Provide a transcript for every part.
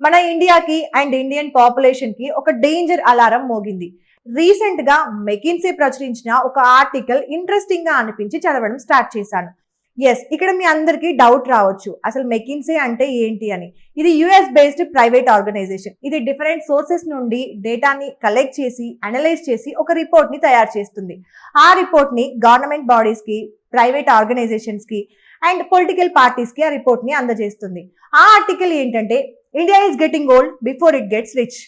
మన ఇండియాకి and Indian population కి ఒక డేంజర్ అలారం మోగింది. రీసెంట్ గా మెకిన్సీ ప్రచురించిన ఒక ఆర్టికల్ ఇంట్రెస్టింగ్ గా అనిపించి చదవడం స్టార్ట్ చేశాను. ఇక్కడ మీ అందరికీ డౌట్ రావచ్చు, అసలు మెకిన్సీ అంటే ఏంటి అని. ఇది యుఎస్ బేస్డ్ ప్రైవేట్ ఆర్గనైజేషన్. ఇది డిఫరెంట్ సోర్సెస్ నుండి డేటాని కలెక్ట్ చేసి అనలైజ్ చేసి ఒక రిపోర్ట్ ని తయారు చేస్తుంది. ఆ రిపోర్ట్ ని గవర్నమెంట్ బాడీస్ కి, ప్రైవేట్ ఆర్గనైజేషన్స్ కి అండ్ పొలిటికల్ పార్టీస్ కి ఆ రిపోర్ట్ ని అందజేస్తుంది. ఆ ఆర్టికల్ ఏంటంటే, India is getting old before it gets rich.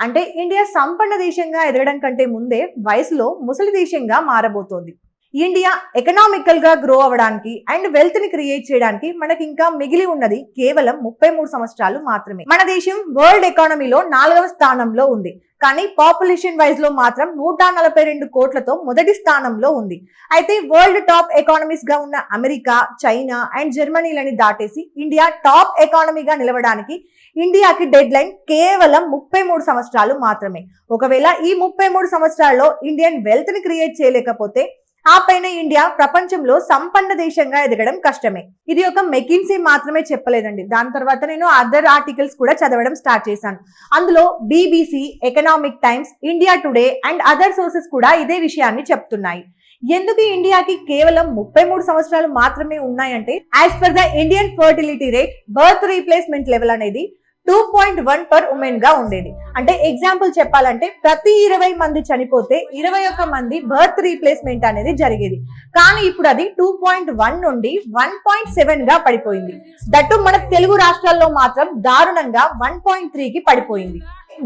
అంటే ఇండియా సంపన్న దేశంగా ఎదగడం కంటే ముందే వయసులో ముసలి దేశంగా మారబోతోంది. ఇండియా ఎకనామికల్ గా గ్రో అవ్వడానికి అండ్ వెల్త్ ని క్రియేట్ చేయడానికి మనకి ఇంకా మిగిలి ఉన్నది కేవలం 33 సంవత్సరాలు మాత్రమే. మన దేశం వరల్డ్ ఎకానమీలో 4వ స్థానంలో ఉంది, కానీ పాపులేషన్ వైజ్ లో మాత్రం 142 కోట్లతో మొదటి స్థానంలో ఉంది. అయితే వరల్డ్ టాప్ ఎకానమీస్ గా ఉన్న అమెరికా, చైనా అండ్ జర్మనీలని దాటేసి ఇండియా టాప్ ఎకానమీగా నిలవడానికి ఇండియాకి డెడ్ లైన్ కేవలం 33 సంవత్సరాలు మాత్రమే. ఒకవేళ ఈ 33 సంవత్సరాల్లో ఇండియన్ వెల్త్ ని క్రియేట్ చేయలేకపోతే ఆ పైన ఇండియా ప్రపంచంలో సంపన్న దేశంగా ఎదగడం కష్టమే. ఇది ఒక మెకిన్సీ మాత్రమే చెప్పలేదండి. దాని తర్వాత నేను అదర్ ఆర్టికల్స్ కూడా చదవడం స్టార్ట్ చేశాను. అందులో BBC, economic times, India today and other sources కూడా ఇదే విషయాన్ని చెప్తున్నాయి. ఎందుకు ఇండియాకి కేవలం 33 సంవత్సరాలు మాత్రమే ఉన్నాయంటే, as per the Indian fertility rate, birth replacement level అనేది 2.1 పర్ ఉమెన్ గా ఉండేది. అంటే ఎగ్జాంపుల్ చెప్పాలంటే, ప్రతి 20 మంది చనిపోతే 21 మంది బర్త్ రీప్లేస్మెంట్ అనేది జరిగేది. కానీ ఇప్పుడు అది 2.1 నుండి 1.7 గా పడిపోయింది. దట్టు మన తెలుగు రాష్ట్రాల్లో మాత్రం దారుణంగా 1.3 కి పడిపోయింది.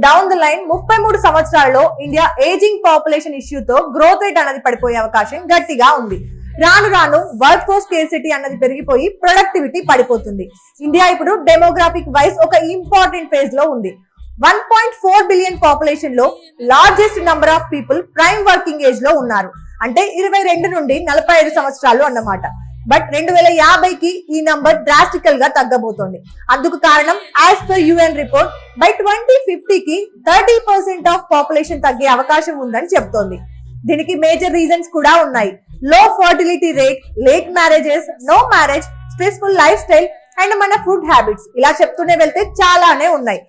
డౌన్ ద లైన్ 33 సంవత్సరాల్లో ఇండియా ఏజింగ్ పాపులేషన్ ఇష్యూతో గ్రోత్ రేట్ అనేది పడిపోయే అవకాశం గట్టిగా ఉంది. రాను రాను వర్క్ ఫోర్స్ స్కేర్సిటీ అన్నది పెరిగిపోయి ప్రొడక్టివిటీ పడిపోతుంది. ఇండియా ఇప్పుడు డెమోగ్రాఫిక్ వైజ్ ఒక ఇంపార్టెంట్ ఫేజ్ లో ఉంది. 1.4 బిలియన్ పాపులేషన్ లో largest number of people prime working age లో ఉన్నారు. అంటే 22 నుండి 45 సంవత్సరాలు అన్నమాట. బట్ 2050కి ఈ నంబర్ డ్రాస్టికల్ గా తగ్గబోతోంది. అందుకు కారణం, as per UN report, by 2050కి 30% ఆఫ్ పాపులేషన్ తగ్గే అవకాశం ఉందని చెప్తోంది. దీనికి మేజర్ రీజన్స్ కూడా ఉన్నాయి. Low fertility rate, late marriages, no marriage, stressful life style and మన ఫుడ్ హ్యాబిట్స్, ఇలా చెప్తూనే వెళ్తే చాలానే ఉన్నాయి.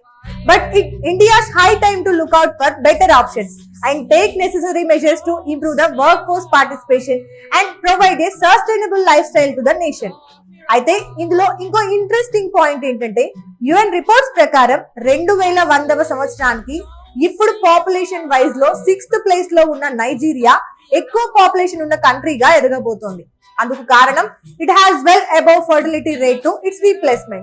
But India's high time to look out for better options and take necessary measures to improve the work force participation and provide a sustainable life style to the nation. అయితే ఇందులో ఇంకో interesting point ఏంటంటే, UN reports ప్రకారం 2100వ సంవత్సరానికి ఇప్పుడు population wise లో 6th place లో ఉన్న నైజీరియా ఎక్కువ పాపులేషన్ ఉన్న కంట్రీగా ఎదగబోతోంది. అందుకు కారణం, it has well above fertility rate to it's replacement.